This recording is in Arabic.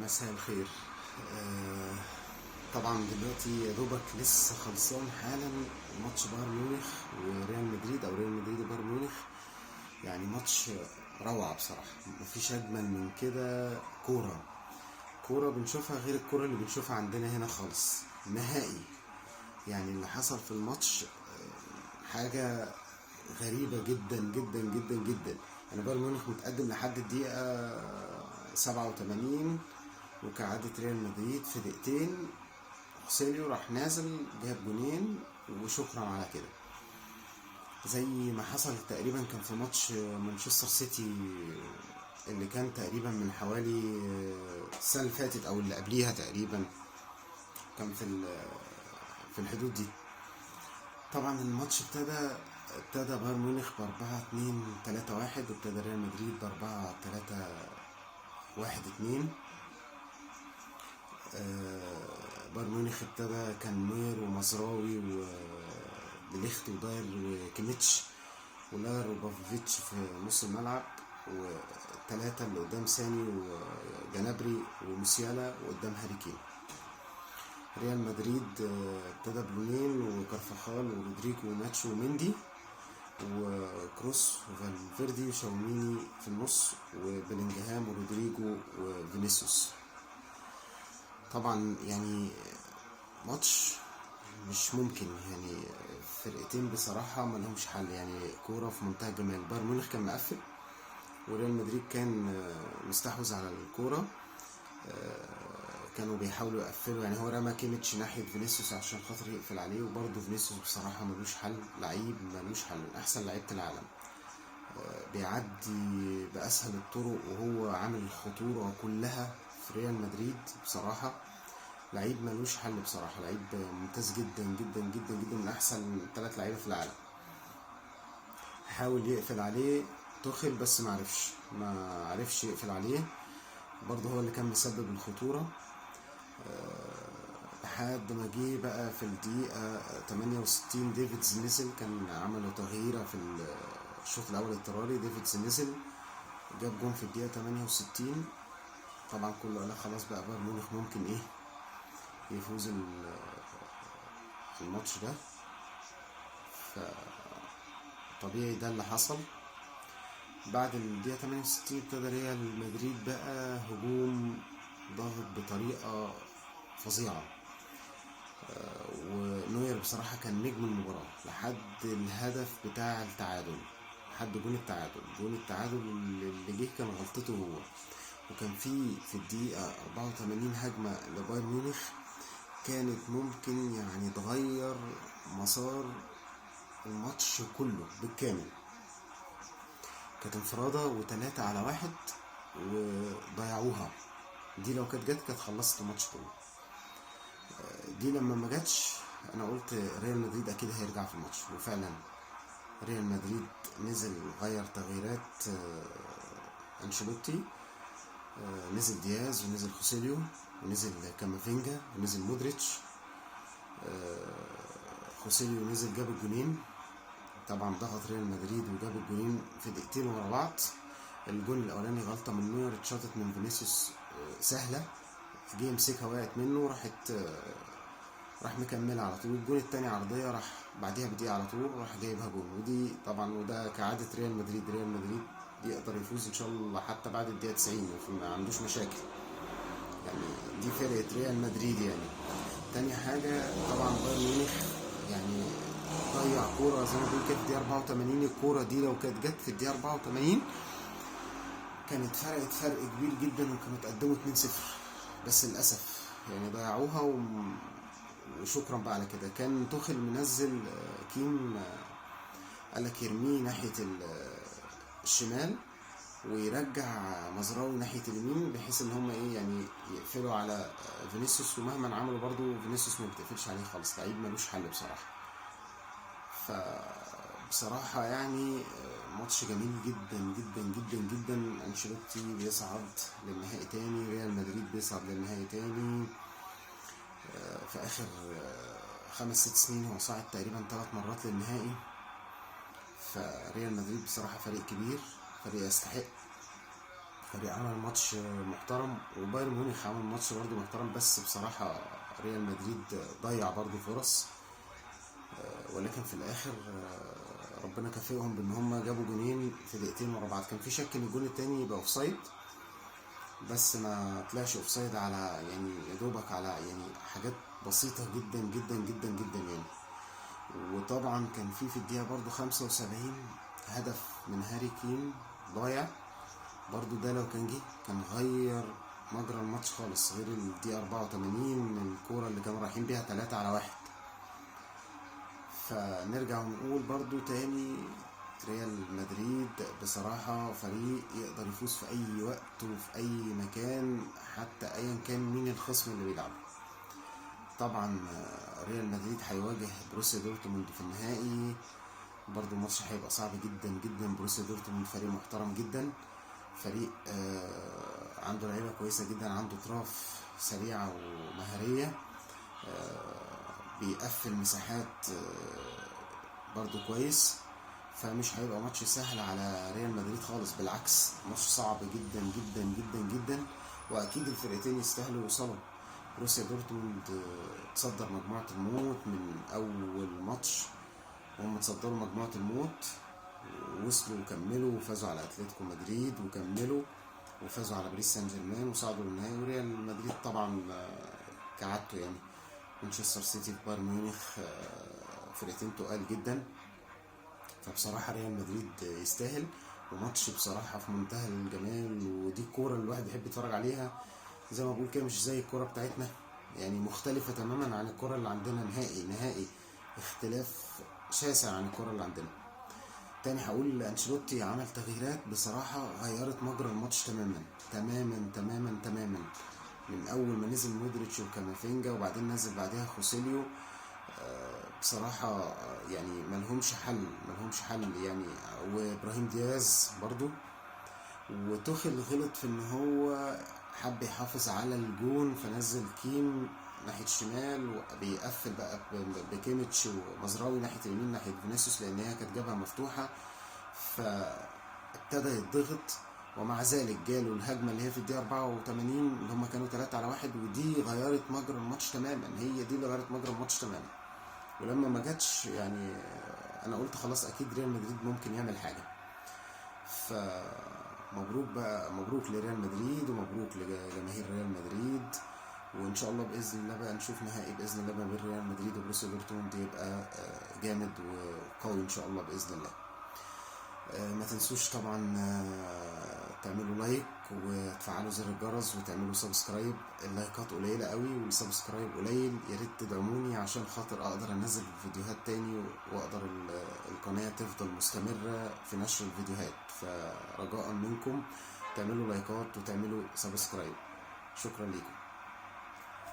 مساء الخير. آه، طبعا دلوقتي يا دوبك لسه خلصان حالا ماتش بايرن ميونخ وريال مدريد او ريال مدريد وبايرن ميونخ. يعني ماتش روعة بصراحة، مفيش اجمل من كده. كورة كورة بنشوفها غير الكورة اللي بنشوفها عندنا هنا خالص نهائي. يعني اللي حصل في الماتش حاجة غريبة جدا جدا جدا جدا. يعني بايرن ميونخ متقدم لحد الدقيقة 87، وكعادة ريال مدريد في دقيقتين خوسيليو راح نازل جاب جونين وشكرا على كده. زي ما حصل تقريبا كان في ماتش مانشستر سيتي اللي كان تقريبا من حوالي السنة اللي فاتت او اللي قبليها تقريبا، كان في الحدود دي. طبعا الماتش ابتدى بايرن ميونخ ب4-2 3-1، وابتدى ريال مدريد ب4-3-1-2. بايرن ميونخ ابتدى كان نوير ومزراوي وديليخت وداير وكيميتش ولاير وبافوفيتش في نص الملعب، والثلاثة اللي قدام ساني وجنابري وموسيالا وقدام هاري كين. ريال مدريد ابتدى بلونين وكارفاخال ورودريجو وناتشو ومندي وكروس وفالفيردي وشاوميني في النص وبلينجهام ورودريجو وفينيسيوس. طبعا يعني ماتش مش ممكن، يعني فرقتين بصراحة ما لهمش حل. يعني كورة في منتهى الجمال. بايرن ميونخ كان مقفل وريال مدريد كان مستحوذ على الكورة، كانوا بيحاولوا يقفلوا. يعني هو رمى كيميتش ناحية فينيسيوس عشان خاطر يقفل عليه، وبرضه فينيسيوس بصراحة ملوش حل، لعيب ملوش حل، من أحسن لعيبة العالم. بيعدي بأسهل الطرق وهو عامل الخطورة كلها في ريال مدريد. بصراحة لعيب ملوش حل، بصراحة لعيب ممتاز جدا جدا جدا جدا، من أحسن 3 لعيبة في العالم. حاول يقفل عليه توخيل بس ما عرفش يقفل عليه، برضه هو اللي كان مسبب الخطورة. لحد ما جه بقى في الدقيقة 68 ديفيدز نزل، كان عملوا تغييرة في الشوط الأول اضطراري. ديفيدز نزل جاب جون في الدقيقة 68. طبعا كله قال خلاص بقى بايرن ميونخ ممكن يفوز الماتش ده. فطبيعي ده اللي حصل. بعد الدقيقة 68 ابتدى ريال مدريد بقى هجوم ضاغط بطريقة فظيعة، ونوير بصراحة كان نجم المباراة لحد الهدف بتاع التعادل، لحد جون التعادل اللي جه كان غلطته هو. وكان في الدقيقة 84 هجمة لبايرن ميونخ كانت ممكن يعني تغير مسار الماتش كله بالكامل. كانت انفرادة و3-1 وضيعوها. دي لو كانت جت كانت خلصت الماتش كله. دي لما ما جاتش انا قلت ريال مدريد اكيد هيرجع في الماتش، وفعلا ريال مدريد نزل غير تغييرات. انشيلوتي نزل دياز ونزل خوسيليو ونزل كامافينجا ونزل مودريتش. خوسيليو نزل جاب الجونين، طبعا ضغط ريال مدريد وجاب الجونين في دقيقتين ورا بعض. الجون الاولاني غلطه من نوير اتشاطت من فينيسيوس سهله، جه يمسكها وقعت منه، راح مكمل على طول. الجون التاني عرضيه راح بعديها بدقيقه على طول راح جايبها جون. ودي طبعا وده كعاده ريال مدريد يقدر يفوز ان شاء الله حتى بعد الدقيقه 90، ما عندوش مشاكل. يعني دي فرقه ريال مدريد يعني. تاني حاجه طبعا بايرن ميونخ يعني ضيع كوره زي ما بقول كده في الدقيقه 84. الكوره دي لو كانت جت في الدقيقه 84 كانت فرقت فرق كبير جدا وكانوا اتقدموا 2-0، بس للاسف يعني ضيعوها وشكرا بقى على كده. كان توخيل منزل كيم قالك يرميه ناحية الشمال ويرجع مزراوي ناحية اليمين، بحيث ان هم يعني يقفلوا على فينيسيوس، ومهما عملوا برضو فينيسيوس ما بتقفلش عليه خالص، لعيب ملوش حل بصراحة. فبصراحة يعني ماتش جميل جدا جدا جدا جدا. انشيلوتي بيصعد للنهائي تاني، ريال مدريد بيصعد للنهائي تاني. في اخر 5-6 سنين هو صعد تقريبا 3 مرات للنهائي. فريال مدريد بصراحة فريق كبير، فريق يستحق. فريق عمل ماتش محترم، وبايرن ميونخ عمل ماتش برضه محترم، بس بصراحة ريال مدريد ضيع برضه فرص. ولكن في الاخر ربنا كافئهم بان هم جابوا جونين في دقيقتين ورا بعض. كان في شك ان الجون التاني يبقى اوفسايد، بس ما طلعش اوفسايد، على يعني يا دوبك على يعني حاجات بسيطة جدا جدا جدا جدا يعني. وطبعا كان في الدقيقة برضو 75 هدف من هاري كين ضايع برضو، ده لو كان جه كان غير مجرى الماتش خالص، غير الدقيقة 84 الكورة اللي كانوا رايحين بيها 3-1. فنرجع ونقول برضو تاني، ريال مدريد بصراحة فريق يقدر يفوز في أي وقت وفي أي مكان، حتى أيا كان مين الخصم اللي بيلعبه. طبعا ريال مدريد هيواجه بروسيا دورتموند في النهائي، برضو الماتش هيبقى صعب جدا جدا. بروسيا دورتموند فريق محترم جدا، فريق عنده لعيبة كويسة جدا، عنده اطراف سريعة ومهارية، بيقفل مساحات برضو كويس. فمش هيبقى ماتش سهل على ريال مدريد خالص، بالعكس ماتش صعب جدا جدا جدا جدا، واكيد الفرقتين يستاهلوا يوصلوا. بروسيا دورتموند تصدر مجموعة الموت من اول ماتش، وهم تصدروا مجموعة الموت ووصلوا وكملوا وفازوا على اتلتيكو مدريد، وكملوا وفازوا على باريس سان جيرمان وصعدوا للنهائي. وريال مدريد طبعا كعادته يعني، مانشستر سيتي في بايرن ميونخ فرقتين تقال جدا. فبصراحة ريال مدريد يستاهل، وماتش بصراحة في منتهى الجمال، ودي الكورة اللي الواحد بيحب يتفرج عليها. زي ما بقول كده مش زي الكورة بتاعتنا، يعني مختلفة تماما عن الكورة اللي عندنا، نهائي نهائي اختلاف شاسع عن الكورة اللي عندنا. تاني هقول انشيلوتي عمل تغييرات بصراحة غيرت مجرى الماتش تماما تماما تماما تماما، من اول ما نزل مودريتش وكامافينجا، وبعدين نزل بعدها خوسيليو. بصراحة يعني ملهمش حل يعني، وابراهيم دياز برضو. وتوخيل غلط في ان هو حب يحافظ على الجون، فنزل كيم ناحية الشمال وبيقفل بقى بكيميتش ومزراوي ناحية اليمين ناحية فينيسيوس، لان هي كانت جبهة مفتوحة، فابتدى يتضغط. ومع ذلك جاله الهجمة اللي هي في الدقيقة 84 اللي هم كانوا 3-1، ودي غيرت مجرى الماتش تماما، هي دي اللي غيرت مجرى الماتش تماما. ولما ما جاتش يعني انا قلت خلاص اكيد ريال مدريد ممكن يعمل حاجه. فمبروك بقى، مبروك لريال مدريد ومبروك لجماهير ريال مدريد. وان شاء الله باذن الله بقى نشوف نهائي باذن الله ما بين ريال مدريد وبروسيا دورتموند، يبقى جامد وقوي ان شاء الله باذن الله. ما تنسوش طبعا تعملوا لايك وتفعلوا زر الجرس وتعملوا سبسكرايب. اللايكات قليلة قوي والسبسكرايب قليل، ياريت تدعموني عشان خاطر اقدر انزل فيديوهات تاني، واقدر القناة تفضل مستمرة في نشر الفيديوهات. فرجاء منكم تعملوا لايكات وتعملوا سبسكرايب. شكرا لكم.